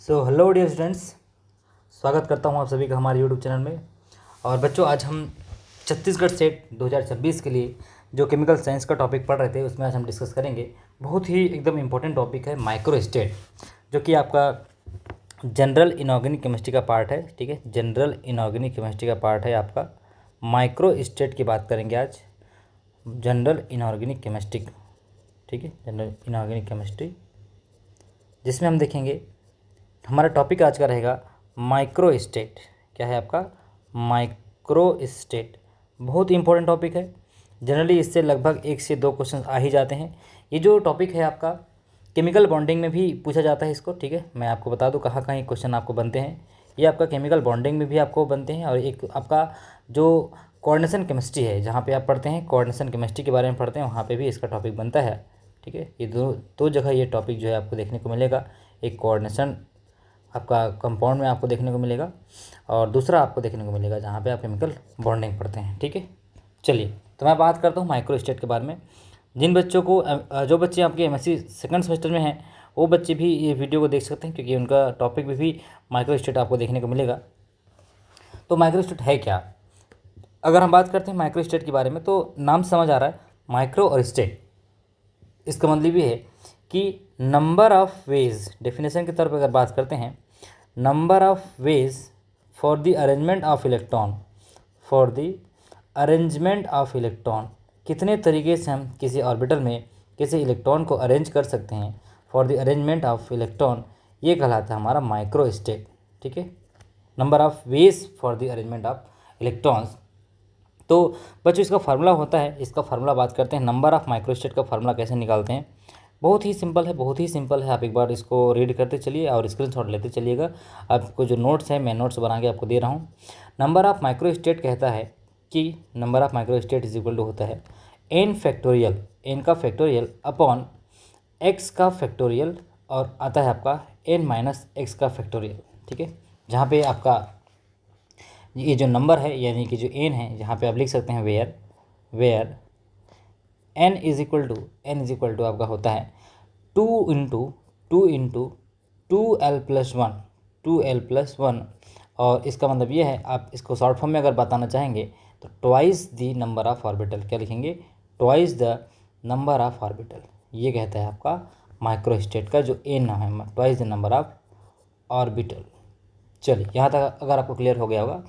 Hello dear students, स्वागत करता हूं आप सभी का हमारे यूट्यूब चैनल में। और बच्चों, आज हम छत्तीसगढ़ सेट 2026 के लिए जो केमिकल साइंस का टॉपिक पढ़ रहे थे उसमें आज हम डिस्कस करेंगे। बहुत ही एकदम इम्पोर्टेंट टॉपिक है माइक्रो स्टेट, जो कि आपका जनरल इनऑर्गेनिक केमिस्ट्री का पार्ट है। ठीक है, जनरल इनऑर्गेनिक केमिस्ट्री का पार्ट है आपका। माइक्रो स्टेट की बात करेंगे आज, जनरल इनऑर्गेनिक केमिस्ट्री। ठीक है, जनरल इनऑर्गेनिक केमिस्ट्री, जिसमें हम देखेंगे हमारा टॉपिक आज का रहेगा माइक्रो स्टेट। क्या है आपका? Micro state. बहुत ही इंपॉर्टेंट टॉपिक है। जनरली इससे लगभग 1 से 2 क्वेश्चन आ ही जाते हैं। ये जो टॉपिक है आपका केमिकल बॉन्डिंग में भी पूछा जाता है इसको। ठीक है, मैं आपको बता दूं कहाँ कहाँ क्वेश्चन आपको बनते हैं। ये आपका केमिकल बॉन्डिंग में भी आपको बनते हैं, और एक आपका जो कोऑर्डिनेशन केमिस्ट्री है, जहाँ पे आप पढ़ते हैं कोऑर्डिनेशन केमिस्ट्री के बारे में पढ़ते हैं, वहाँ पे भी इसका टॉपिक बनता है। ठीक है, ये दो जगह ये टॉपिक जो है आपको देखने को मिलेगा। एक कोऑर्डिनेशन आपका कंपाउंड में आपको देखने को मिलेगा, और दूसरा आपको देखने को मिलेगा जहाँ पे आप केमिकल बॉन्डिंग पढ़ते हैं। ठीक है, चलिए तो मैं बात करता हूँ माइक्रो स्टेट के बारे में। जिन बच्चों को जो बच्चे आपके एमएससी सेकंड सेमेस्टर में हैं, वो बच्चे भी ये वीडियो को देख सकते हैं, क्योंकि उनका टॉपिक में भी माइक्रो स्टेट आपको देखने को मिलेगा। तो माइक्रो स्टेट है क्या? अगर हम बात करते हैं माइक्रो स्टेट के बारे में, तो नाम समझ आ रहा है माइक्रो और स्टेट। इसका मतलब ये है कि नंबर ऑफ वेज, डेफिनेशन के तौर पर अगर बात करते हैं, number of ways for the arrangement of electron, for the arrangement of electron, कितने तरीके से हम किसी ऑर्बिटल में किसी इलेक्ट्रॉन को अरेंज कर सकते हैं, for the arrangement of electron, ये कहलाता है हमारा माइक्रो स्टेट। ठीक है, number of ways for the arrangement of electrons. तो बच्चों, इसका फार्मूला होता है, इसका फार्मूला बात करते हैं। नंबर ऑफ माइक्रोस्टेट का फार्मूला कैसे निकालते हैं? बहुत ही सिंपल है, बहुत ही सिंपल है। आप एक बार इसको रीड करते चलिए और स्क्रीनशॉट लेते चलिएगा। आपको जो नोट्स है, मैं नोट्स बना के आपको दे रहा हूँ। नंबर ऑफ माइक्रोस्टेट कहता है कि number of microstate is equal to होता है एन फैक्टोरियल, एन का फैक्टोरियल अपॉन एक्स का फैक्टोरियल, और आता है आपका एन माइनस एक्स का फैक्टोरियल। ठीक है, जहाँ पे आपका ये जो नंबर है, यानी कि जो एन है, जहाँ पे आप लिख सकते हैं where N is equal to आपका होता है 2 एल प्लस वन। और इसका मतलब ये है, आप इसको शॉर्ट फॉर्म में अगर बताना चाहेंगे तो twice the number of orbital. क्या लिखेंगे? Twice the number of orbital. ये कहता है आपका माइक्रोस्टेट का जो एन है, twice the number of orbital. चलिए, यहाँ तक अगर आपको क्लियर हो गया होगा,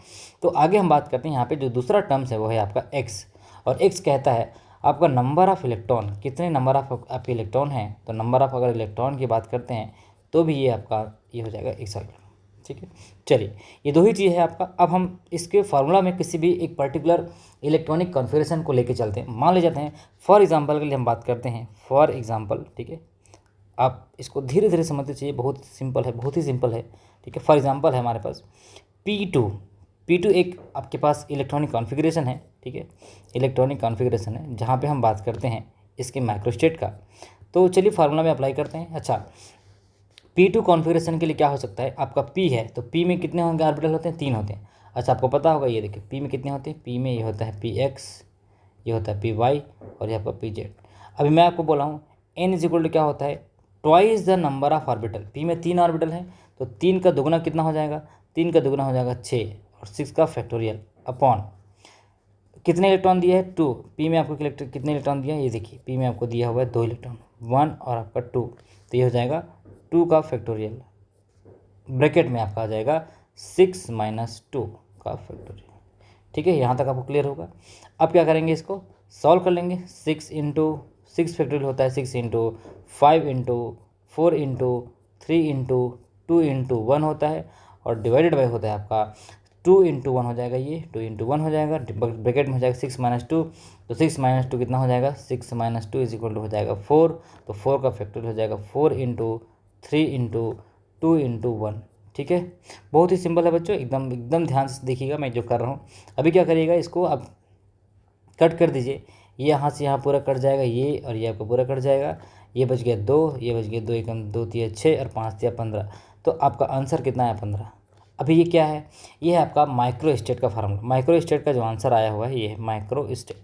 तो आगे हम बात करते हैं। यहाँ पे जो दूसरा टर्म्स है वो है आपका एक्स, और एक्स कहता है आपका नंबर ऑफ इलेक्ट्रॉन, कितने नंबर ऑफ आपके इलेक्ट्रॉन हैं। तो नंबर ऑफ अगर इलेक्ट्रॉन की बात करते हैं तो भी ये आपका ये हो जाएगा एक्स। ठीक है, चलिए, ये दो ही चीज़ है आपका। अब हम इसके फार्मूला में किसी भी एक पर्टिकुलर इलेक्ट्रॉनिक कॉन्फ़िगरेशन को लेके चलते हैं। मान ले जाते हैं, फॉर एग्जांपल के लिए हम बात करते हैं, फॉर एग्जांपल। ठीक है, आप इसको धीरे धीरे समझते चाहिए, बहुत सिंपल है, बहुत ही सिंपल है। ठीक है, फॉर एग्जांपल है हमारे पास P2 एक आपके पास इलेक्ट्रॉनिक कॉन्फ़िगरेशन है। ठीक है, इलेक्ट्रॉनिक कॉन्फ़िगरेशन है, जहाँ पे हम बात करते हैं इसके माइक्रोस्टेट का। तो चलिए फार्मूला में अप्लाई करते हैं। अच्छा, P2 कॉन्फ़िगरेशन के लिए क्या हो सकता है? आपका P है, तो P में कितने होंगे ऑर्बिटल होते हैं? 3 होते हैं। अच्छा, आपको पता होगा, ये देखिए P में कितने होते हैं? P में ये होता है Px, ये होता है Py, और ये आपका Pz। अभी मैं आपको बोला हूँ n इज इक्वल टू क्या होता है? Twice the number of orbital. P में 3 ऑर्बिटल हैं, तो 3 का दुगुना कितना हो जाएगा? 3 का दुगुना हो जाएगा 6, और 6 का फैक्टोरियल अपॉन कितने इलेक्ट्रॉन दिया है? 2। P में आपको कितने इलेक्ट्रॉन दिया है? ये देखिए P में आपको दिया हुआ है 2 इलेक्ट्रॉन, 1 और आपका 2, तो ये हो जाएगा 2 का फैक्टोरियल, ब्रैकेट में आपका आ जाएगा 6 माइनस 2 का फैक्टोरियल। ठीक है, यहाँ तक आपको क्लियर होगा। अब क्या करेंगे? इसको सॉल्व कर लेंगे। 6 फैक्टोरियल होता है 6 into 5 into 4 into 3 into 2 into 1 होता है, और डिवाइडेड बाई होता है आपका 2 इंटू 1 हो जाएगा, ये 2 इंटू 1 हो जाएगा, ब्रैकेट में हो जाएगा 6 माइनस 2। तो 6 माइनस 2 कितना हो जाएगा? 6 माइनस 2 इज इक्वल टू हो जाएगा 4। तो 4 का फैक्टोरियल हो जाएगा 4 इंटू 3 इंटू 2 इंटू 1। ठीक है, बहुत ही सिंपल है बच्चों, एकदम एकदम ध्यान से देखिएगा मैं जो कर रहा हूँ। अभी क्या करिएगा, इसको आप कट कर दीजिए। ये यहाँ से यहाँ पूरा कट जाएगा, ये और ये आपका पूरा कट जाएगा। ये बच गया 2, ये बच गया 2, 1 2 3 6 और 5 3 15। तो आपका आंसर कितना है? 15। अभी ये क्या है? ये है आपका माइक्रो स्टेट का फार्मूला। माइक्रो स्टेट का जो आंसर आया हुआ है ये है माइक्रो स्टेट।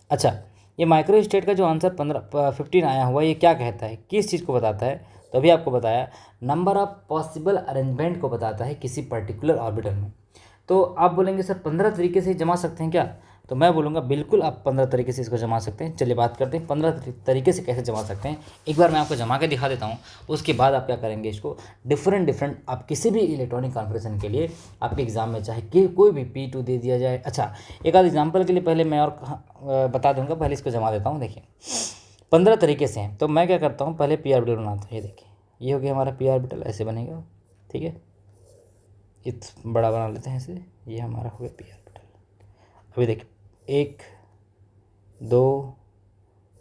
अच्छा, ये माइक्रो स्टेट का जो आंसर 15 आया हुआ है, ये क्या कहता है, किस चीज़ को बताता है? तो अभी आपको बताया नंबर ऑफ पॉसिबल अरेंजमेंट को बताता है किसी पर्टिकुलर ऑर्बिटल में। तो आप बोलेंगे सर 15 तरीके से जमा सकते हैं क्या? तो मैं बोलूँगा बिल्कुल आप 15 तरीके से इसको जमा सकते हैं। चलिए बात करते हैं 15 तरीके से कैसे जमा सकते हैं। एक बार मैं आपको जमा के दिखा देता हूँ, उसके बाद आप क्या करेंगे, इसको डिफरेंट आप किसी भी इलेक्ट्रॉनिक कॉन्फ़िगरेशन के लिए आपके एग्ज़ाम में चाहे कि कोई भी P2 दे दिया जाए। अच्छा, एक आध एग्जाम्पल के लिए पहले मैं और बता दूँगा, पहले इसको जमा देता हूँ। देखिए 15 तरीके से हैं, तो मैं क्या करता हूँ, पहले पी ऑर्बिटल बनाता हूँ। ये देखिए, ये हो गया हमारा पी ऑर्बिटल, ऐसे बनेगा, ठीक है। बड़ा बना लेते हैं इसे, ये हमारा हो गया पी ऑर्बिटल। अभी देखिए 1 2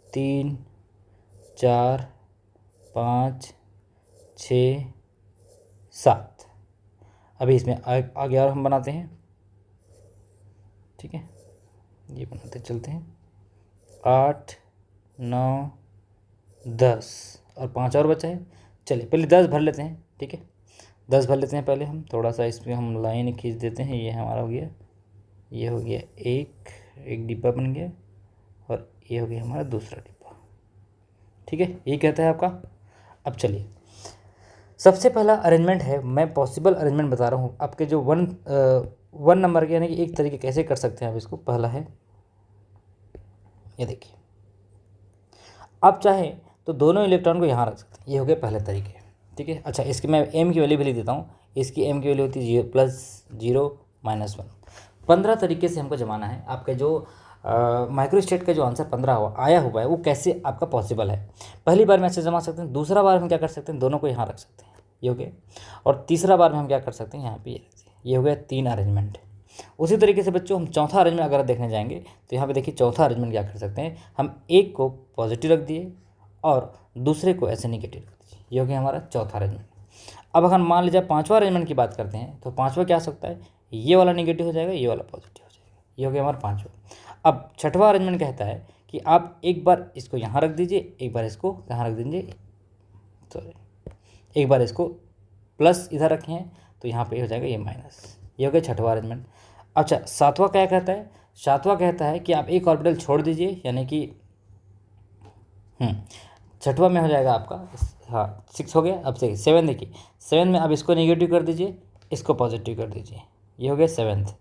3 4 5 6 7। अभी इसमें आगे और हम बनाते हैं, ठीक है, ये बनाते चलते हैं 8 9 10 और 5 और बचा है। चलिए पहले 10 भर लेते हैं, ठीक है, 10 भर लेते हैं पहले हम। थोड़ा सा इसमें हम लाइन खींच देते हैं, ये हमारा हो गया, ये हो गया एक डिब्बा बन गया, और ये हो गया हमारा दूसरा डिब्बा, ठीक है। ये कहता है आपका। अब चलिए सबसे पहला अरेंजमेंट है, मैं पॉसिबल अरेंजमेंट बता रहा हूँ आपके जो वन नंबर के, यानी कि एक तरीके कैसे कर सकते हैं आप इसको। पहला है, ये देखिए, आप चाहें तो दोनों इलेक्ट्रॉन को यहाँ रख सकते हैं। ये हो गए पहले तरीके, ठीक है। अच्छा, इसकी मैं एम की वैल्यू भी लिख देता हूँ। इसकी एम की वैल्यू होती है +0 -1। 15 तरीके से हमको जमाना है। आपके जो माइक्रोस्टेट का जो आंसर 15 आया हुआ है वो कैसे आपका पॉसिबल है। पहली बार में ऐसे जमा सकते हैं, दूसरा बार हम क्या कर सकते हैं, दोनों को यहाँ रख सकते हैं, ये हो गया। और तीसरा बार में हम क्या कर सकते हैं, यहाँ पे ये हो गया 3 अरेंजमेंट। उसी तरीके से बच्चों हम चौथा अरेंजमेंट अगर देखने जाएंगे तो यहाँ पे देखिए चौथा अरेंजमेंट क्या कर सकते हैं, हम एक को पॉजिटिव रख दिए और दूसरे को ऐसे निगेटिव रख दीजिए, ये हो गया हमारा चौथा अरेंजमेंट। अब अगर मान लीजिए पाँचवा अरेंजमेंट की बात करते हैं तो पाँचवा क्या हो सकता है, ये वाला निगेटिव हो जाएगा, ये वाला पॉजिटिव हो जाएगा, ये हो गया हमारा पाँचवा। अब छठवां अरेंजमेंट कहता है कि आप एक बार इसको यहाँ रख दीजिए, एक बार इसको कहाँ रख दीजिए, सॉरी, एक बार इसको प्लस इधर रखें हैं तो यहाँ पे हो जाएगा ये माइनस, ये हो गया छठवां अरेंजमेंट। अच्छा, सातवां क्या कहता है, सातवां कहता है कि आप एक ऑर्बिटल छोड़ दीजिए, यानी कि छठवां में हो जाएगा आपका, हाँ 6 हो गया। अब से 7 देखिए, 7 में अब इसको नेगेटिव कर दीजिए, इसको पॉजिटिव कर दीजिए, ये हो गया 7th।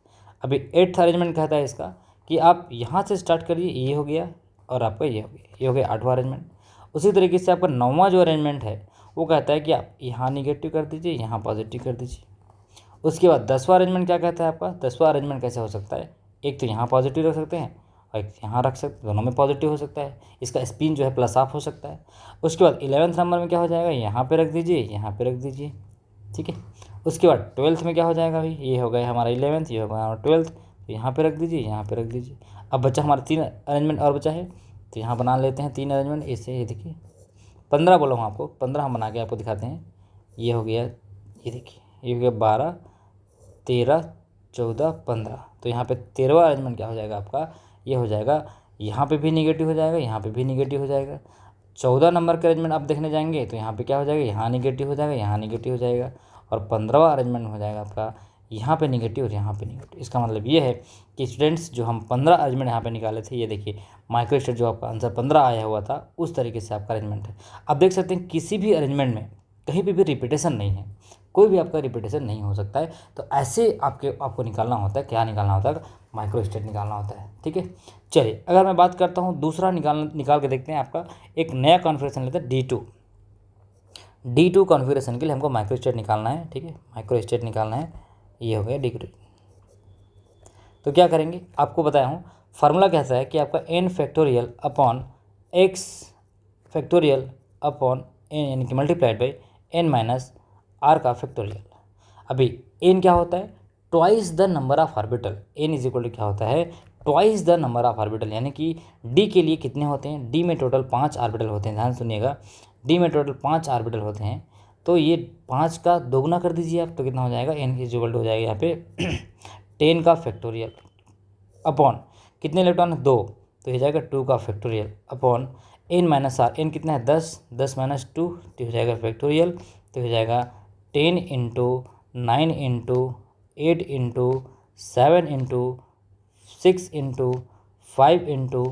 अभी 8th अरेंजमेंट कहता है इसका कि आप यहाँ से स्टार्ट करिए, ये हो गया, और आपका ये हो गया, ये हो गया 8वां अरेंजमेंट। उसी तरीके से आपका 9वां जो अरेंजमेंट है वो कहता है कि आप यहाँ निगेटिव कर दीजिए, यहाँ पॉजिटिव कर दीजिए। उसके बाद 10वां अरेंजमेंट क्या कहता है आपका, 10वां अरेंजमेंट कैसे हो सकता है, एक तो यहाँ पॉजिटिव रख सकते हैं और एक यहाँ रख सकते, दोनों में पॉजिटिव हो सकता है, इसका स्पिन जो है प्लस ऑफ हो सकता है। उसके बाद 11th नंबर में क्या हो जाएगा, यहाँ पे रख दीजिए, यहाँ पे रख दीजिए, ठीक है। उसके बाद 12th में क्या हो जाएगा भाई, ये हो गया हमारा 11th, ये हो गया हमारा 12th, तो यहाँ पे रख दीजिए, यहाँ पे रख दीजिए। अब बचा हमारा 3 अरेंजमेंट और बचा है, तो यहाँ बना लेते हैं 3 अरेंजमेंट इससे। ये देखिए 15 बोला हूँ आपको, 15 हम बना के आपको दिखाते हैं। ये हो गया, ये देखिए, ये हो गया 12 13 14 15। तो यहाँ पे 13वां अरेंजमेंट क्या हो जाएगा आपका, ये हो जाएगा, यहाँ पे भी निगेटिव हो जाएगा, यहाँ पे भी निगेटिव हो जाएगा। 14 नंबर का अरेंजमेंट आप देखने जाएंगे तो यहाँ पे क्या हो जाएगा, यहाँ निगेटिव हो जाएगा, यहाँ निगेटिव हो जाएगा। और 15वां अरेंजमेंट हो जाएगा आपका, यहाँ पे निगेटिव और यहाँ पे निगेटिव। इसका मतलब ये है कि स्टूडेंट्स जो हम 15 अरेंजमेंट यहाँ पे निकाले थे, ये देखिए माइक्रोस्टेट जो आपका आंसर 15 आया हुआ था उस तरीके से आपका अरेंजमेंट है। आप देख सकते हैं किसी भी अरेंजमेंट में कहीं पे भी रिपीटेशन नहीं है, कोई भी आपका रिपीटेशन नहीं हो सकता है। तो ऐसे आपको निकालना होता है, क्या निकालना होता है, माइक्रोस्टेट निकालना होता है, ठीक है। चलिए अगर मैं बात करता हूँ दूसरा निकाल के देखते हैं। आपका एक नया कॉन्फ़िगरेशन लेते हैं D2 कॉन्फ़िगरेशन के लिए हमको माइक्रोस्टेट निकालना है, ठीक है, माइक्रोस्टेट निकालना है। ये हो गया D2। तो क्या करेंगे, आपको बताया हूँ फार्मूला कहता है कि आपका n factorial upon x factorial upon n, यानी कि multiplied by n minus r का फैक्टोरियल। अभी n क्या होता है, twice the number of orbital. n is equal to क्या होता है, twice the number of orbital, यानी कि d के लिए कितने होते हैं, d में टोटल 5 ऑर्बिटल होते हैं। ध्यान सुनिएगा, d में टोटल 5 ऑर्बिटल होते हैं। तो ये 5 का दोगुना कर दीजिए आप, तो कितना हो जाएगा, n इज इक्वल टू हो जाएगा यहाँ पे 10 का फैक्टोरियल अपॉन कितने इलेक्ट्रॉन है, 2, तो ये जाएगा 2 का factorial upon n minus r, n कितना है 10, 10 माइनस 2, तो हो जाएगा फैक्टोरियल, तो हो जाएगा 10 into 9 into 8 into 7 into 6 into 5 into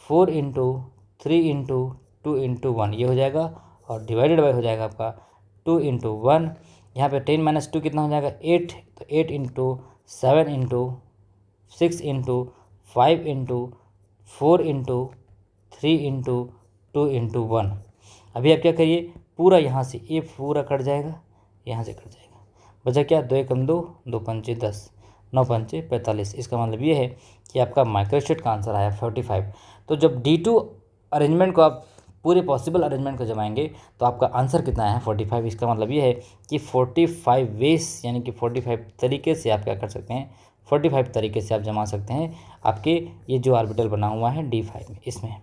4 into 3 into 2 into 1, ये हो जाएगा। और डिवाइडेड बाई हो जाएगा आपका 2 इंटू 1, यहाँ पे 10 माइनस 2 कितना हो जाएगा 8, तो 8 into 7 into 6 into 5 into 4 into 3 into 2 into 1। अभी आप क्या करिए, पूरा यहाँ से ये पूरा कट जाएगा, यहाँ से कट जाएगा, बचा क्या 2 एकम 2, 2 पंचे 10, 9 पंचे 45। इसका मतलब ये है कि आपका माइक्रोस्टेट का आंसर आया 45। तो जब D2 अरेंजमेंट को आप पूरे पॉसिबल अरेंजमेंट को जमाएंगे तो आपका आंसर कितना आया है 45। इसका मतलब ये है कि 45 वेज यानी कि 45 तरीके से आप क्या कर सकते हैं, 45 तरीके से आप जमा सकते हैं आपके ये जो ऑर्बिटल बना हुआ है D5 में। इसमें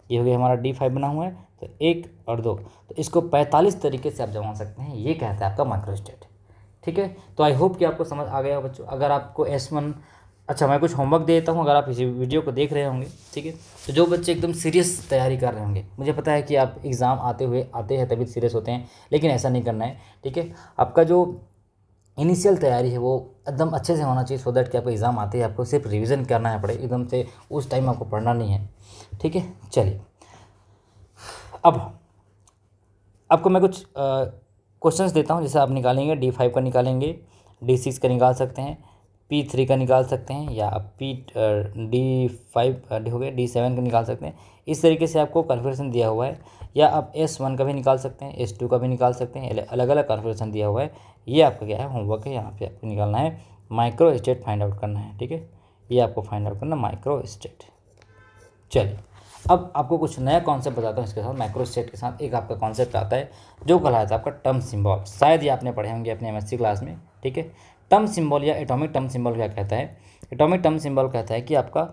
ये हो गया हमारा D5 बना हुआ है, तो 1 और 2, तो इसको 45 तरीके से आप जमा सकते हैं। ये कहता है आपका माइक्रोस्टेट। ठीक है, तो आई होप कि आपको समझ आ गया बच्चों। अगर आपको S1, अच्छा मैं कुछ होमवर्क दे देता हूँ अगर आप इस वीडियो को देख रहे होंगे, ठीक है, तो जो बच्चे एकदम सीरियस तैयारी कर रहे होंगे, मुझे पता है कि आप एग्ज़ाम आते हैं तभी सीरियस होते हैं, लेकिन ऐसा नहीं करना है। ठीक है, आपका जो इनिशियल तैयारी है वो एकदम अच्छे से होना चाहिए, सो दैट कि आपको एग्ज़ाम आते ही आपको सिर्फ रिवीजन करना है पड़े, एकदम से उस टाइम आपको पढ़ना नहीं है। ठीक है, चलिए अब आपको मैं कुछ क्वेश्चंस देता हूँ, जैसे आप निकालेंगे D5 का निकालेंगे, D6 का निकाल सकते हैं, P3 का निकाल सकते हैं, या आप D5 हो गया, D7 का निकाल सकते हैं। इस तरीके से आपको कॉन्फ़िगरेशन दिया हुआ है, या आप S1 का भी निकाल सकते हैं, S2 का भी निकाल सकते हैं, अलग अलग कॉन्फ़िगरेशन दिया हुआ है। ये आपका क्या है, होमवर्क है, यहाँ पे आपको निकालना है, माइक्रो स्टेट फाइंड आउट करना है। ठीक है, ये आपको फाइंड आउट करना माइक्रो स्टेट। चलिए अब आपको कुछ नया कॉन्सेप्ट बताता हूँ इसके साथ, माइक्रोस्टेट के साथ एक आपका कॉन्सेप्ट आता है जो कहलाता है आपका टर्म सिंबल। शायद ये आपने पढ़े होंगे अपने MSc क्लास में। ठीक है, टर्म सिंबल या एटॉमिक टर्म सिंबल क्या कहता है, एटॉमिक टर्म सिंबल कहता है कि आपका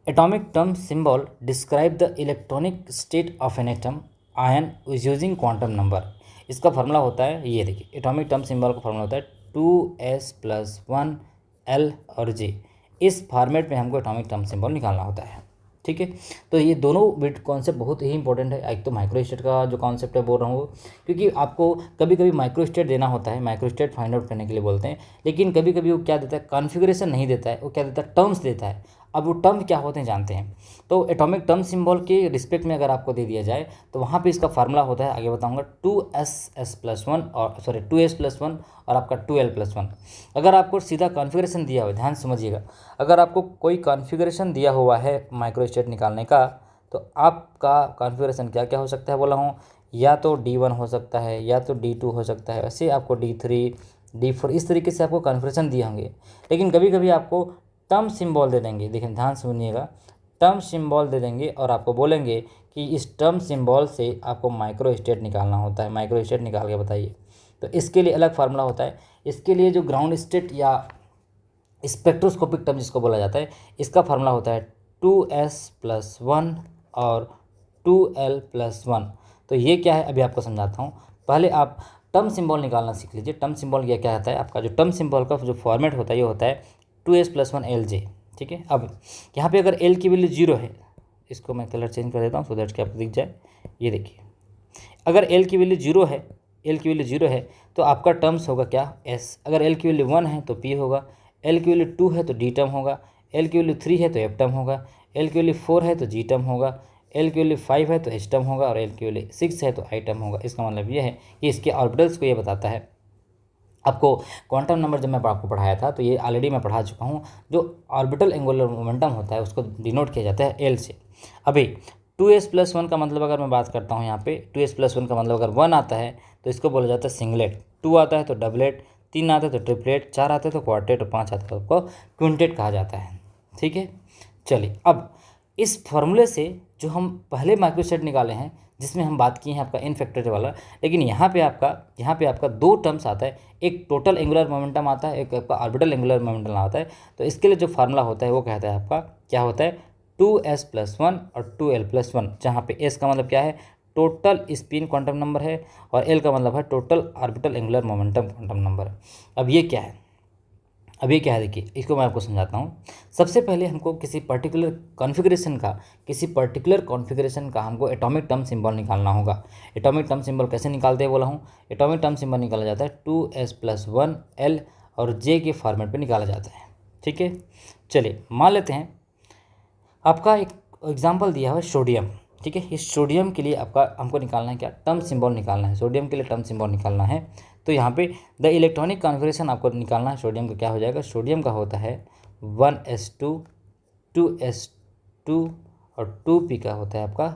atomic term symbol describe the electronic state of an atom ion using quantum number. इसका फार्मूला होता है, ये देखिए, एटॉमिक टर्म सिंबल का फार्मूला होता है 2s+1 L और J। इस फॉर्मेट में हमको एटॉमिक टर्म सिंबल निकालना होता है। ठीक है, तो ये दोनों बिट कॉन्सेप्ट बहुत ही इंपॉर्टेंट है। एक तो माइक्रोस्टेट का जो कॉन्सेप्ट है बोल रहा हूँ, क्योंकि आपको कभी कभी माइक्रोस्टेट देना होता है, माइक्रोस्टेट फाइंड आउट करने के लिए बोलते हैं, लेकिन कभी कभी वो क्या देता है, कॉन्फ़िगरेशन नहीं देता है, वो क्या देता है, टर्म्स देता है। अब वो टर्म क्या होते हैं जानते हैं, तो एटॉमिक टर्म सिंबल के रिस्पेक्ट में अगर आपको दे दिया जाए तो वहाँ पे इसका फार्मूला होता है, आगे बताऊंगा, 2s+1 और 2s+1 और आपका 2l+1। अगर आपको सीधा कॉन्फ़िगरेशन दिया हुआ है, ध्यान समझिएगा, अगर आपको कोई कॉन्फ़िगरेशन दिया हुआ है माइक्रोस्टेट निकालने का, तो आपका कॉन्फ़िगरेशन क्या क्या हो सकता है बोला हूँ, या तो D1 हो सकता है, या तो D2 हो सकता है, वैसे आपको D3 D4 इस तरीके से आपको कॉन्फ़िगरेशन दिए होंगे। लेकिन कभी कभी आपको टर्म सिंबल दे देंगे, देखिए ध्यान सुनिएगा, टर्म सिंबल दे देंगे और आपको बोलेंगे कि इस टर्म सिंबल से आपको माइक्रोस्टेट निकालना होता है, माइक्रोस्टेट निकाल के बताइए। तो इसके लिए अलग फार्मूला होता है। इसके लिए जो ग्राउंड स्टेट या स्पेक्ट्रोस्कोपिक टर्म जिसको बोला जाता है, इसका फार्मूला होता है 2s+1 और 2l+1। तो ये क्या है अभी आपको समझाता हूँ। पहले आप टर्म सिंबल निकालना सीख लीजिए। टर्म सिंबल क्या क्या होता है, आपका जो टर्म सिंबल का जो फॉर्मेट होता है ये होता है 2s+1 LJ। ठीक है, अब यहाँ पे अगर L की वैल्यू 0 है, इसको मैं कलर चेंज कर देता हूँ सो दैट कि आपको दिख जाए। ये देखिए, अगर L की वैल्यू 0 है, L की वैल्यू 0 है तो आपका टर्म्स होगा क्या, S। अगर L की वैल्यू 1 है तो P होगा, L की वैल्यू 2 है तो D टर्म होगा, L की वैल्यू 3 है तो F टर्म होगा, L की वैल्यू 4 है तो G टर्म होगा, L की वैल्यू 5 है तो H टर्म होगा, और L की वैल्यू 6 है तो I टर्म होगा। इसका मतलब ये है कि इसके ऑर्बिटल्स को ये बताता है। आपको क्वांटम नंबर जब मैं आपको पढ़ाया था तो ये ऑलरेडी मैं पढ़ा चुका हूँ। जो ऑर्बिटल एंगुलर मोमेंटम होता है उसको डिनोट किया जाता है L से। अभी 2s+1 का मतलब अगर मैं बात करता हूँ, यहाँ पे 2s+1 का मतलब अगर 1 आता है तो इसको बोला जाता है सिंगलेट, 2 आता है तो डबलेट, 3 आता है तो ट्रिपलेट, 4 आता है तो क्वार्टेट, और 5 आता है तो आपको क्विंटेट कहा जाता है। ठीक है, चलिए अब इस फॉर्मूले से जो हम पहले माइक्रोस्टेट निकाले हैं, जिसमें हम बात किए हैं आपका इन फैक्टर वाला, लेकिन यहाँ पे आपका दो टर्म्स आता है, एक टोटल एंगुलर मोमेंटम आता है, एक आपका ऑर्बिटल एंगुलर मोमेंटम आता है। तो इसके लिए जो फार्मूला होता है वो कहता है आपका क्या होता है, 2s+1 और 2l+1, जहाँ पे s का मतलब क्या है, टोटल स्पिन क्वांटम नंबर है, और l का मतलब है total orbital angular momentum quantum number. अब ये क्या है, देखिए इसको मैं आपको समझाता हूँ। सबसे पहले हमको किसी पर्टिकुलर कॉन्फ़िगरेशन का हमको एटॉमिक टर्म सिंबल निकालना होगा। एटॉमिक टर्म सिंबल कैसे निकालते हैं बोला हूँ, एटॉमिक टर्म सिंबल निकाला जाता है 2s+1 L और J के फॉर्मेट पे निकाला जाता है। ठीक है, चलिए मान लेते हैं आपका एक एग्जाम्पल दिया हुआ है सोडियम। ठीक है। इस सोडियम के लिए आपका हमको निकालना है क्या, टर्म सिंबल निकालना है, सोडियम के लिए टर्म सिंबल निकालना है। तो यहाँ पे द इलेक्ट्रॉनिक कॉन्फ़िगरेशन आपको निकालना है सोडियम का, क्या हो जाएगा, सोडियम का होता है 1s2 2s2 और 2p का होता है आपका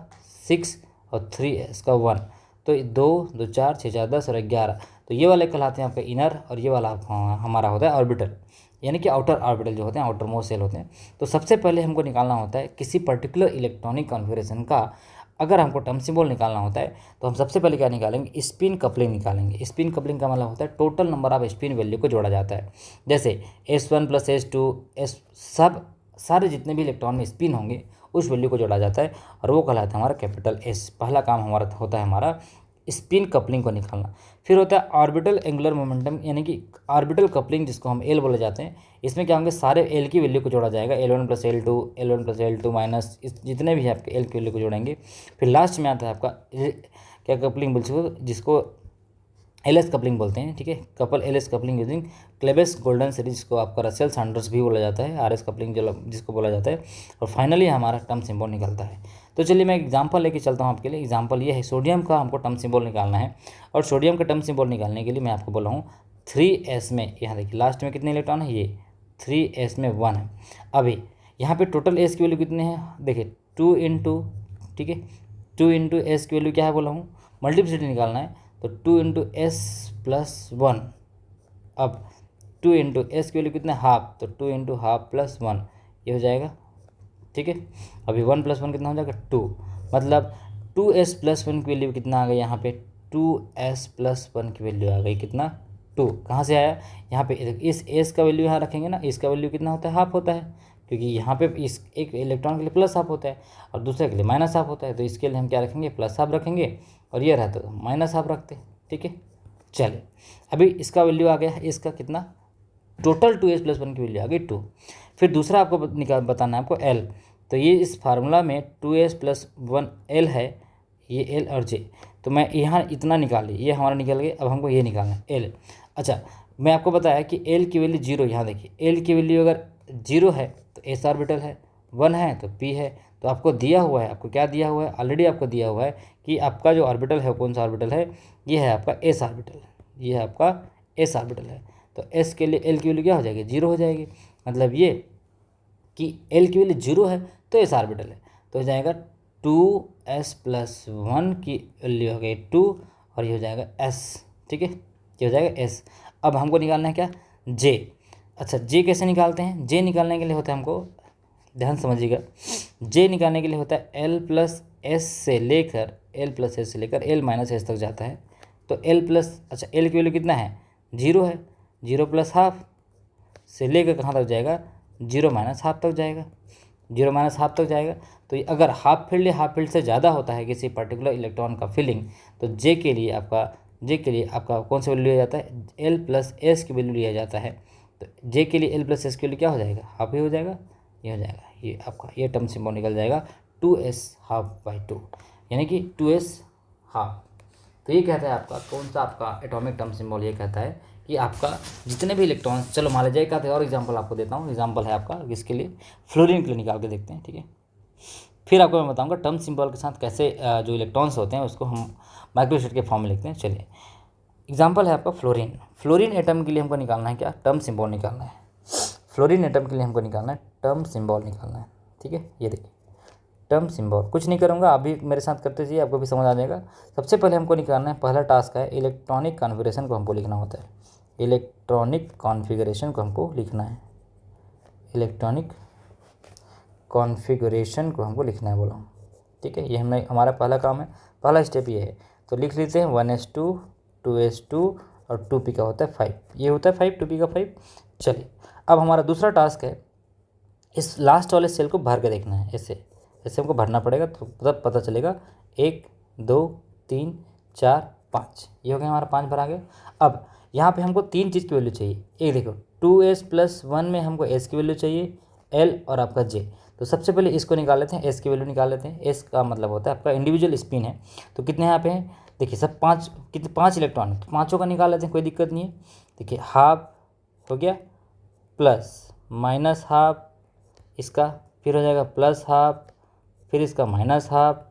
6 और 3s का 1। तो 2 2 4 6 4 10 और 11, तो ये वाले कहलाते हैं आपका इनर और ये वाला हमारा होता है ऑर्बिटल, यानी कि आउटर ऑर्बिटल जो होते हैं, आउटर मोस्ट सेल होते हैं। तो सबसे पहले हमको निकालना होता है किसी पर्टिकुलर इलेक्ट्रॉनिक कॉन्फ़िगरेशन का अगर हमको टर्म सिंबल निकालना होता है तो हम सबसे पहले क्या निकालेंगे, स्पिन कपलिंग निकालेंगे। स्पिन कपलिंग का मतलब होता है total number off spin value को जोड़ा जाता है। जैसे S1 + S2 S सब सारे जितने भी इलेक्ट्रॉन में स्पिन होंगे उस वैल्यू को जोड़ा जाता है और वो कहलाता है हमारा कैपिटल S। पहला काम हमारा होता है हमारा स्पिन कपलिंग को निकालना। फिर होता है ऑर्बिटल एंगुलर मोमेंटम, यानी कि ऑर्बिटल कपलिंग जिसको हम एल बोले जाते हैं। इसमें क्या होंगे, सारे एल की वैल्यू को जोड़ा जाएगा, L1 + L2 L1 + L2 minus जितने भी है आपके एल की वैल्यू को जोड़ेंगे। फिर लास्ट में आता है आपका क्या कपलिंग बोल सकते, जिसको एलएस कपलिंग बोलते हैं, ठीक है। Couple LS coupling using Clebsch Gordan series, जिसको आपका रसेल सैंडर्स भी बोला जाता है, आरएस कपलिंग जो जिसको बोला जाता है। और फाइनली हमारा टर्म सिंबल निकलता है। तो चलिए मैं एग्जांपल लेके चलता हूँ आपके लिए। एग्जांपल ये है, सोडियम का हमको टर्म सिंबल निकालना है और सोडियम का टर्म सिंबल निकालने के लिए मैं आपको बोला हूँ 3s में, यहाँ देखिए लास्ट में कितने इलेक्ट्रॉन है, ये 3s में 1 है। अभी यहाँ पे टोटल एस की वैल्यू कितने हैं, देखिए 2 × ठीक है 2 × s की वैल्यू क्या है बोला हूँ, मल्टीप्लिसिटी निकालना है। तो 2 × s + 1, अब 2 × s की वैल्यू कितना है, हाफ, तो 2 × हाफ + 1 ये हो जाएगा, ठीक है। अभी 1 + 1 कितना हो जाएगा 2, मतलब 2s + 1 की वैल्यू कितना आ गई यहाँ पे, 2s + 1 की वैल्यू आ गई कितना 2। कहाँ से आया, यहाँ पे इस s का वैल्यू यहाँ रखेंगे ना, इसका वैल्यू कितना होता है, हाफ होता है, क्योंकि यहाँ पे इस एक इलेक्ट्रॉन के लिए प्लस हाफ होता है और दूसरे के लिए माइनस हाफ होता है। तो इसके लिए हम क्या रखेंगे, प्लस हाफ रखेंगे और ये रहता तो माइनस हाफ रखते, ठीक है। चलिए अभी इसका वैल्यू आ गया है, इसका कितना, टोटल 2s + 1 की वैल्यू आ गई 2। फिर दूसरा आपको बताना है आपको l। तो ये इस फार्मूला में 2s + 1 l है, ये l और j, तो मैं यहाँ इतना निकाल ली, ये हमारा निकल गया। अब हमको ये निकालना है l। अच्छा मैं आपको बताया कि l की वैल्यू 0, यहाँ देखिए l की वैल्यू अगर 0 है तो s ऑर्बिटल है, 1 है तो p है। तो आपको दिया हुआ है, आपको क्या दिया हुआ है, ऑलरेडी आपको दिया हुआ है कि आपका जो ऑर्बिटल है कौन सा ऑर्बिटल है, ये है आपका s ऑर्बिटल, ये है आपका s ऑर्बिटल है। तो s के लिए l की वैल्यू क्या हो जाएगी, 0 हो जाएगी, मतलब ये कि l की वैल्यू 0 है तो s ऑर्बिटल है। तो हो जाएगा 2s + 1 की वैल्यू हो गई 2 और ये हो जाएगा s, ठीक है, ये हो जाएगा s। अब हमको निकालना है क्या, j। अच्छा j कैसे निकालते हैं, j निकालने के लिए होता है हमको, ध्यान समझिएगा, j निकालने के लिए होता है l + s से लेकर l - s तक जाता है। तो अच्छा l की वैल्यू कितना है, 0 है, 0 + हाफ से लेकर कहाँ तक जाएगा, 0 - हाफ तक जाएगा, 0 - हाफ तक जाएगा। तो ये अगर हाफ फील्ड या हाफ फील्ड से ज़्यादा होता है किसी पर्टिकुलर इलेक्ट्रॉन का फीलिंग, तो j के लिए आपका कौन सा वैल्यू लिया जाता है, l + s की वैल्यू लिया जाता है। तो j के लिए l + s की वैल्यू क्या हो जाएगा, हाफ ही हो जाएगा, ये हो जाएगा, ये आपका ये टर्म सिंबल निकल जाएगा 2s ½ 2, यानी कि 2s हाफ। तो ये कहता है आपका कौन सा आपका एटॉमिक टर्म सिंबल, ये कहता है कि आपका जितने भी इलेक्ट्रॉन्स, चलो मान लीजिए कहते हैं और एग्जांपल आपको देता हूँ। एग्जांपल है आपका इसके लिए, फ्लोरीन के लिए निकाल के देखते हैं, ठीक है। फिर आपको मैं बताऊंगा टर्म सिंबल के साथ कैसे जो इलेक्ट्रॉन्स होते हैं उसको हम माइक्रोस्टेट के फॉर्म में लिखते हैं। चलिए एग्जाम्पल है आपका फ्लोरीन। फ्लोरीन एटम के लिए हमको निकालना है क्या, टर्म सिंबल निकालना है। फ्लोरीन एटम के लिए हमको निकालना है टर्म सिंबल निकालना है, ठीक है। ये देखिए टर्म सिंबल, कुछ नहीं करूँगा, आप भी मेरे साथ करते जाइए, आपको भी समझ आ जाएगा। सबसे पहले हमको निकालना है, पहला टास्क है इलेक्ट्रॉनिक कॉन्फ़िगरेशन को हमको लिखना होता है। इलेक्ट्रॉनिक कॉन्फ़िगरेशन को हमको लिखना है, इलेक्ट्रॉनिक कॉन्फ़िगरेशन को हमको लिखना है बोला हूँ, ठीक है। ये हमारा पहला काम है, पहला स्टेप ये है। तो लिख लेते हैं 1s2 2s2 और 2p का होता है 5, ये होता है 5, 2p का 5। चलिए अब हमारा दूसरा टास्क है, इस लास्ट वाले सेल को भर के देखना है, ऐसे हमको भरना पड़ेगा, तो तब पता चलेगा 1 2 3 4 5, ये हो गया हमारा 5 भरा गया। अब यहाँ पे हमको 3 चीज़ की वैल्यू चाहिए, एक देखो 2s + 1 में हमको s की वैल्यू चाहिए, l और आपका j। तो सबसे पहले इसको निकाल लेते हैं, s की वैल्यू निकाल लेते हैं। s का मतलब होता है आपका इंडिविजुअल स्पिन है। तो कितने यहाँ पे हैं, देखिए सब 5 इलेक्ट्रॉन है, तो पाँचों का निकाल लेते हैं, कोई दिक्कत नहीं है। देखिए हाफ हो गया, प्लस -हाफ इसका, फिर हो जाएगा +हाफ, फिर इसका -हाफ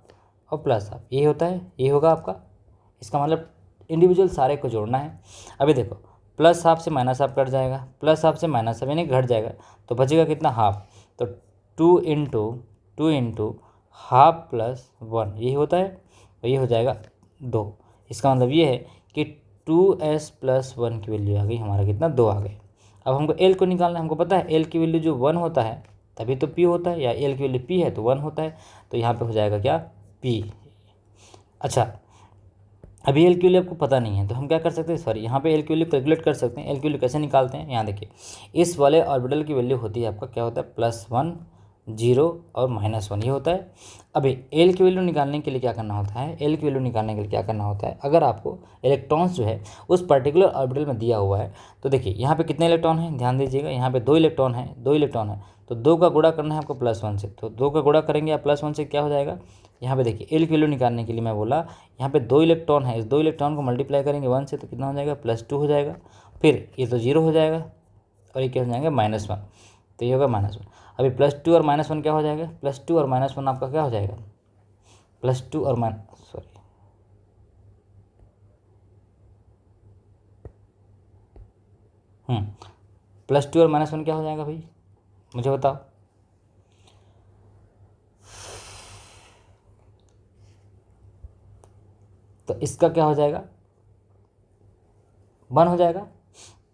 और प्लस हाफ, ये होता है, ये होगा आपका। इसका मतलब इंडिविजुअल सारे को जोड़ना है। अभी देखो प्लस हाफ से माइनस हाफ कट जाएगा, प्लस हाफ से माइनस हाफ यानी घट जाएगा, तो बचेगा कितना, हाफ। तो 2 इंटू हाफ प्लस 1 यही होता है, तो ये हो जाएगा 2। इसका मतलब ये है कि 2s प्लस 1 की वैल्यू आ गई हमारा कितना, 2 आ गए। अब हमको l को निकालना है। हमको पता है l की वैल्यू जो 1 होता है तभी तो p होता है, या l की वैल्यू p है तो 1 होता है, तो यहाँ पे हो जाएगा क्या, p। अच्छा, अभी एल की वैल्यू आपको पता नहीं है तो हम क्या कर सकते हैं, सॉरी यहाँ पे एल की वैल्यू कैलकुलेट कर सकते हैं। एल की वैल्यू कैसे निकालते हैं, यहाँ देखिए, इस वाले ऑर्बिटल की वैल्यू होती है आपका, क्या होता है, +1 0 और -1 ये होता है। अभी एल की वैल्यू निकालने के लिए क्या करना होता है, एल की वैल्यू निकालने के लिए क्या करना होता है, अगर आपको इलेक्ट्रॉन्स जो है उस पर्टिकुलर ऑर्बिटल में दिया हुआ है, तो देखिए यहाँ पे कितने इलेक्ट्रॉन हैं, ध्यान दीजिएगा, यहाँ पे 2 इलेक्ट्रॉन है, 2 इलेक्ट्रॉन है, तो 2 का गुणा करना है आपको +1 से, तो 2 का गुणा करेंगे आप +1 से, क्या हो जाएगा, यहाँ पे देखिए एल की वैल्यू निकालने के लिए मैं बोला, यहाँ पे 2 इलेक्ट्रॉन है, इस 2 इलेक्ट्रॉन को मल्टीप्लाई करेंगे 1 से तो कितना हो जाएगा, +2 हो जाएगा, फिर ये तो 0 हो जाएगा और ये क्या हो जाएगा, -1, तो ये होगा -1। अभी +2 और -1 क्या हो जाएगा, +2 और -1 आपका क्या हो जाएगा, +2 और सॉरी +2 और -1 क्या हो जाएगा भाई, मुझे बताओ। तो इसका क्या हो जाएगा, 1 हो जाएगा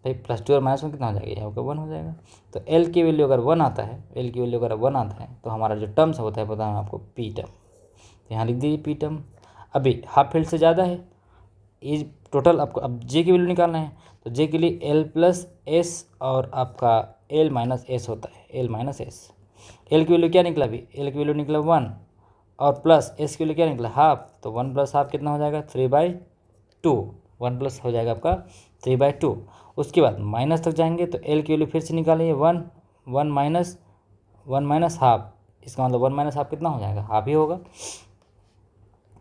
भाई, +2 और -1 कितना हो जाएगा, यहाँ पर 1 हो जाएगा। तो एल की वैल्यू अगर 1 आता है, एल की वैल्यू अगर 1 आता है तो हमारा जो टर्म्स होता है पता है आपको, पी टर्म, तो यहाँ लिख दीजिए पी टर्म। अभी हाफ फील्ड से ज़्यादा है, इज टोटल आपको अब जे की वैल्यू निकालना है, तो जे के लिए एल प्लस एस और आपका एल माइनस एस होता है, एल माइनस एस। एल की वैल्यू क्या निकला, अभी एल की वैल्यू निकला 1 और प्लस एस की वैल्यू क्या निकला, हाफ, तो 1 + हाफ कितना हो जाएगा, 3/2, 1 प्लस हो जाएगा आपका 3/2। उसके बाद माइनस तक जाएंगे तो एल की वैल्यू फिर से निकालेंगे 1, 1 माइनस हाफ, इसका मतलब 1 माइनस हाफ कितना हो जाएगा, हाफ ही होगा।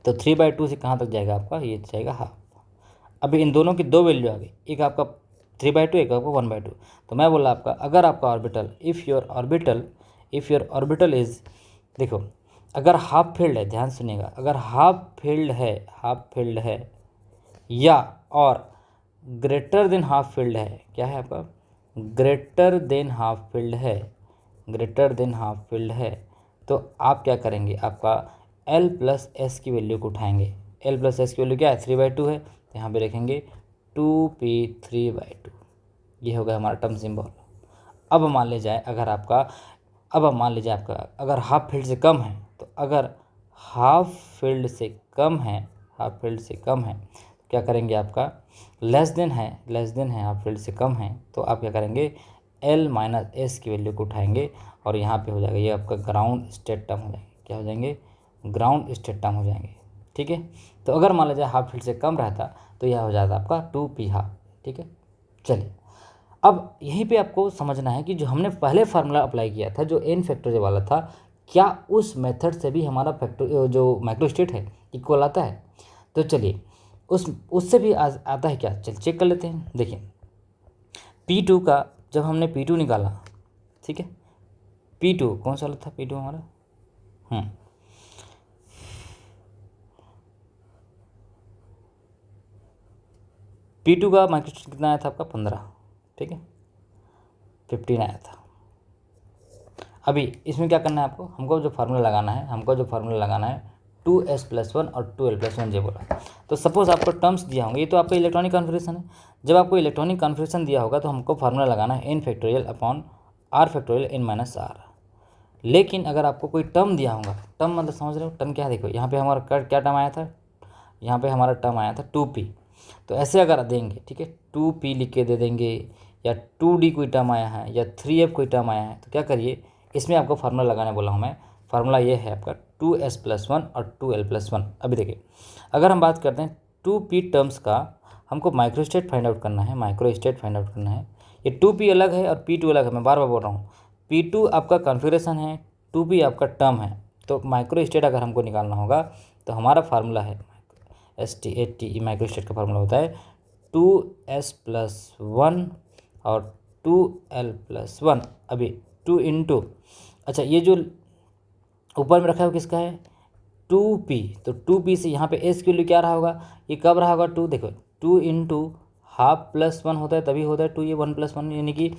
तो 3/2 से कहाँ तक जाएगा आपका, ये जाएगा हाफ। अभी इन दोनों की 2 वैल्यू आ गई, एक आपका 3/2 एक आपका 1/2। तो मैं बोला आपका, अगर आपका orbital if your orbital is, देखो अगर हाफ फील्ड है, ध्यान सुनिएगा, अगर हाफ फील्ड है या और ग्रेटर देन हाफ फील्ड है, क्या है आपका, ग्रेटर देन हाफ फील्ड है, तो आप क्या करेंगे, आपका L प्लस एस की वैल्यू को उठाएंगे। L प्लस एस की वैल्यू क्या है, 3/2 है, तो यहाँ पे लिखेंगे 2p 3/2, ये होगा हमारा टर्म सिंबल। अब मान लीजिए आपका अगर हाफ फील्ड से कम है, तो अगर हाफ फील्ड से कम है तो क्या करेंगे, आपका लेस देन है हाफ फील्ड से कम है, तो आप क्या करेंगे, L माइनस एस की वैल्यू को उठाएंगे और यहाँ पे हो जाएगा ये आपका ग्राउंड स्टेट टर्म हो जाएंगे, क्या हो जाएंगे, ग्राउंड स्टेट टर्म हो जाएंगे, ठीक है। तो अगर मान लीजिए हाफ फील्ड से कम रहता तो यह हो जाता आपका 2p हाफ, ठीक है। चलिए, अब यहीं पे आपको समझना है कि जो हमने पहले फार्मूला अप्लाई किया था, जो n फैक्टोरियल वाला था, क्या उस मेथड से भी हमारा जो माइक्रोस्टेट है इक्वल आता है। तो चलिए उससे भी आता है क्या, चल चेक कर लेते हैं। देखिए P2 का जब हमने P2 निकाला, ठीक है, P2 कौन सा वाला था, P2 हमारा P2 का माइक्रोस्टेट कितना आया था आपका, 15, ठीक है, 15 आया था। अभी इसमें क्या करना है आपको, हमको जो फार्मूला लगाना है 2s + 1 और 2l + 1 जे बोला। तो सपोज़ आपको टर्म्स दिया होंगे, ये तो आपका इलेक्ट्रॉनिक कॉन्फ़िगरेशन है। जब आपको इलेक्ट्रॉनिक कॉन्फ़िगरेशन दिया होगा तो हमको फार्मूला लगाना है n factorial upon r factorial n minus r। लेकिन अगर आपको कोई टर्म दिया होगा, टर्म मतलब समझ रहे हो, टर्म क्या है, देखो यहाँ पे हमारा क्या टर्म आया था, यहाँ पे हमारा टर्म आया था 2p। तो ऐसे अगर देंगे, ठीक है, 2p लिख के दे देंगे, या 2d कोई टर्म आया है, या 3f कोई टर्म आया है, तो क्या करिए, इसमें आपको फार्मूला लगाने बोला हूँ मैं। फार्मूला ये है आपका 2s + 1 और 2l + 1। अभी देखिए, अगर हम बात करते हैं 2p टर्म्स का, हमको माइक्रोस्टेट फाइंड आउट करना है। ये 2p अलग है और p2 अलग है, मैं बार बार बोल रहा हूँ। p2 आपका कॉन्फ़िगरेशन है, 2p आपका टर्म है। तो माइक्रोस्टेट अगर हमको निकालना होगा तो हमारा फार्मूला है STATE, माइक्रोस्टेट का फार्मूला होता है 2s + 1 और 2l + 1। अभी 2 इंटू, अच्छा ये जो ऊपर में रखा है वो किसका है, 2p, तो 2p से यहाँ पे एस की वैल्यू क्या रहा होगा, ये कब रहा होगा 2, देखो 2 इंटू हाफ प्लस 1 होता है तभी होता है 2, ये 1 + 1, यानी कि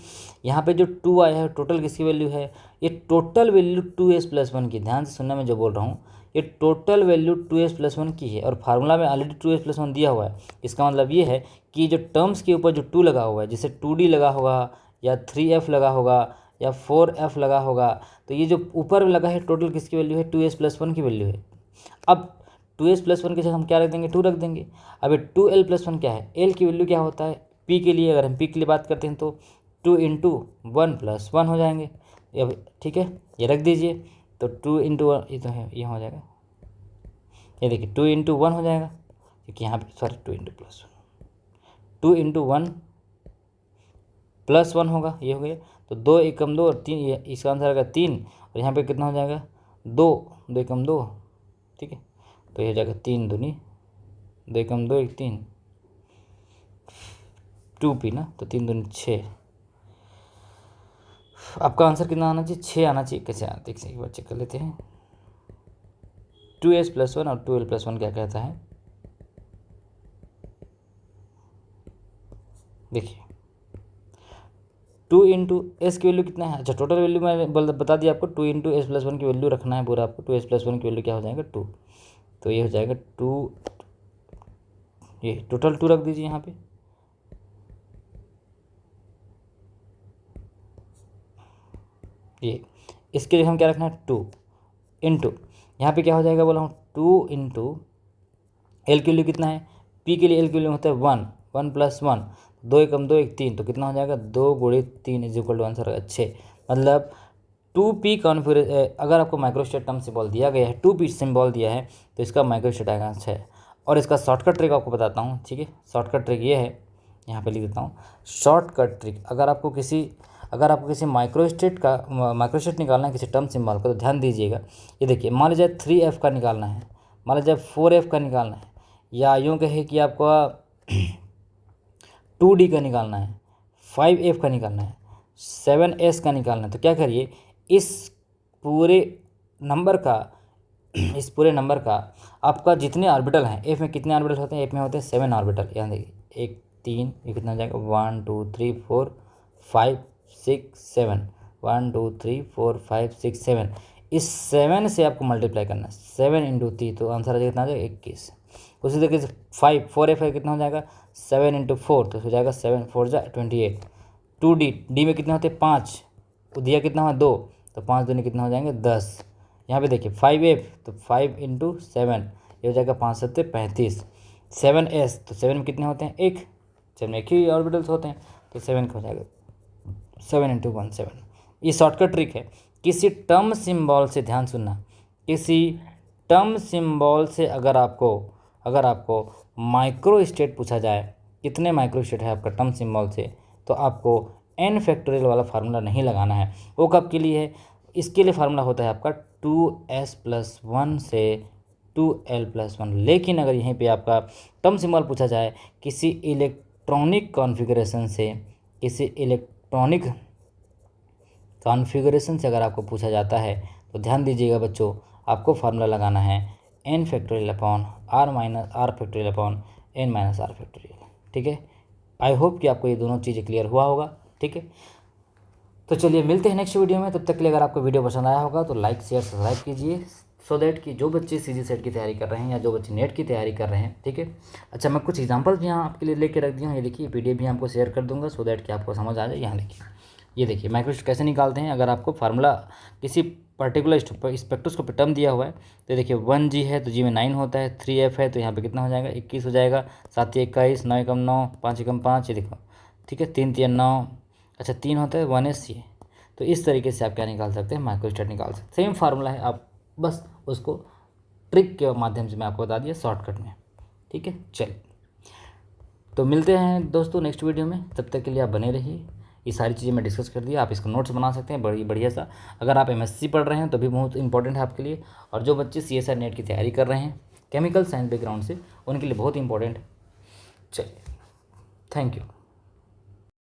यहाँ पे जो 2 आया है टोटल किसकी वैल्यू है, ये टोटल वैल्यू 2s + 1 की, ध्यान से सुनना मैं जो बोल रहा हूँ, ये टोटल वैल्यू 2s + 1 की है और फार्मूला में ऑलरेडी 2s + 1 दिया हुआ है। इसका मतलब ये है कि जो टर्म्स के ऊपर जो 2 लगा हुआ है, जैसे 2d लगा होगा या 3f लगा होगा या 4f लगा होगा, तो ये जो ऊपर लगा है टोटल किसकी वैल्यू है, 2s + 1 की वैल्यू है। अब 2s + 1 के साथ हम क्या रख देंगे, 2 रख देंगे। अब ये 2l + 1 क्या है, l की वैल्यू क्या होता है p के लिए, अगर हम p के लिए बात करते हैं तो 2 इंटू 1 + 1 हो जाएंगे। अब ठीक है, ये रख दीजिए, तो 2 इंटू 1 ये तो है, ये हो जाएगा, ये देखिए 2 इंटू 1 हो जाएगा, क्योंकि यहाँ पे सॉरी 2 इंटू +1, 2 इंटू 1 + 1 होगा, ये हो गया। तो 2 एकम 2 और 3, ये इसका आंसर आएगा 3, और यहाँ पे कितना हो जाएगा 2, 2 एकम 2, ठीक है, तो ये हो जाएगा 3 दूनी 2 एकम 2 1 3, 2p ना, तो 3 दूनी 6। आपका आंसर कितना आना चाहिए, 6 आना चाहिए। कैसे आते हैं एक बार चेक कर लेते हैं। 2s + 1 और 2l + 1 क्या कहता है, देखिए 2 इंटू एस की वैल्यू कितना है, अच्छा टोटल वैल्यू मैंने बता दिया आपको, 2 इंटू s + 1 की वैल्यू रखना है पूरा आपको। 2s + 1 की वैल्यू क्या हो जाएगा 2, तो ये हो जाएगा 2, ये टोटल 2 रख दीजिए यहाँ पे, ये इसके लिए हम क्या रखना है 2 इंटू, यहाँ पे क्या हो जाएगा बोला हूँ 2 इंटू एल की वैल्यू कितना है, पी के लिए एल की वैल्यू होता है 1, 1 + 1, 2 एकम 2 1 3, तो कितना हो जाएगा 2 × 3 = आंसर अच्छे, मतलब 2p कॉन्फ़िगरेशन, अगर आपको माइक्रोस्टेट टर्म सिंबल दिया गया है, 2p सिंबल दिया है तो इसका माइक्रोस्टेट आएगा 6। और इसका शॉर्टकट ट्रिक आपको बताता हूँ, ठीक है। शॉर्टकट ट्रिक ये है, यहाँ पे लिख देता हूँ शॉर्टकट ट्रिक। अगर आपको किसी माइक्रोस्टेट निकालना है किसी टर्म सिंबल का, तो ध्यान दीजिएगा। ये देखिए, मान लीजिए 3f का निकालना है, मान लीजिए 4f का निकालना है, या यूँ कहे कि आपका 2d का निकालना है, 5f का निकालना है, 7s का निकालना है, तो क्या करिए, इस पूरे नंबर का आपका जितने ऑर्बिटल हैं, एफ में कितने ऑर्बिटल होते हैं, एफ में होते हैं 7 ऑर्बिटल। यहाँ देखिए 1 3, ये कितना हो जाएगा 1 2 3 4 5 6 7, 1 2 3 4 5 6 7, इस 7 से आपको मल्टीप्लाई करना है, 7 इंटू 3, तो आंसर आ जाएगा कितना, आ जाएगा 21। उसी तरीके से 4f कितना हो जाएगा 7 इंटू 4, तो हो जाएगा 7 4 जा 28। 2d में कितने होते हैं 5, तो दिया कितना हुआ 2, तो 5 दूनी कितना हो जाएंगे 10। यहाँ पे देखिए 5f, तो 5 इंटू 7, ये हो जाएगा 5 7 35। 7s, तो 7 में कितने होते हैं 1, 7 में एक ही ऑर्बिटल्स होते हैं, तो 7 का हो जाएगा 7 इंटू 1 7। ये शॉर्टकट ट्रिक है। किसी टर्म सिंबल से, ध्यान सुनना, किसी टर्म सिंबल से अगर आपको माइक्रोस्टेट पूछा जाए, कितने माइक्रोस्टेट है आपका टर्म सिंबल से, तो आपको n फैक्टोरियल वाला फार्मूला नहीं लगाना है। वो कब के लिए है, इसके लिए फार्मूला होता है आपका 2s + 1 से 2l + 1। लेकिन अगर यहीं पे आपका टर्म सिंबल पूछा जाए किसी इलेक्ट्रॉनिक कॉन्फ़िगरेशन से अगर आपको पूछा जाता है, तो ध्यान दीजिएगा बच्चों, आपको फार्मूला लगाना है n factorial upon r factorial upon n - r factorial, ठीक है। आई होप कि आपको ये दोनों चीज़ें क्लियर हुआ होगा, ठीक है। तो चलिए मिलते हैं नेक्स्ट वीडियो में। तब तक के लिए अगर आपको वीडियो पसंद आया होगा तो लाइक शेयर सब्सक्राइब कीजिए, सो दैट कि जो बच्चे सीजी सेट की तैयारी कर रहे हैं या जो बच्चे नेट की तैयारी कर रहे हैं, ठीक है। अच्छा, मैं कुछ एग्जांपल्स भी यहाँ आपके लिए लेके रख दिया हूँ, ये देखिए पीडीएफ भी आपको शेयर कर दूंगा, सो दैट कि आपको समझ आ जाए। यहाँ देखिए, ये देखिए माइक्रोस्टेट कैसे निकालते हैं। अगर आपको फार्मूला किसी पर्टिकुलर स्पेक्ट्रोस्कोपिक टर्म दिया हुआ है, तो देखिए 1G है तो G में 9 होता है, 3F है तो यहाँ पे कितना हो जाएगा 21 हो जाएगा, 7 21, 9 एकम 9, 5 एकम 5, ये देखो, ठीक है, 3 3 9, अच्छा 3 होता है 1S ये। तो इस तरीके से आप क्या निकाल सकते हैं, माइक्रोस्टेट निकाल सकते हैं। सेम फार्मूला है, आप बस उसको ट्रिक के माध्यम से मैं आपको बता दिया शॉर्टकट में, ठीक है। चलिए, तो मिलते हैं दोस्तों नेक्स्ट वीडियो में, तब तक के लिए आप बने रहिए। ये सारी चीज़ें मैं डिस्कस कर दिया, आप इसका नोट्स बना सकते हैं बढ़िया सा। अगर आप MSc पढ़ रहे हैं तो भी बहुत इंपॉर्टेंट है आपके लिए, और जो बच्चे CSIR नेट की तैयारी कर रहे हैं केमिकल साइंस बैकग्राउंड से, उनके लिए बहुत इंपॉर्टेंट है। चलिए, थैंक यू।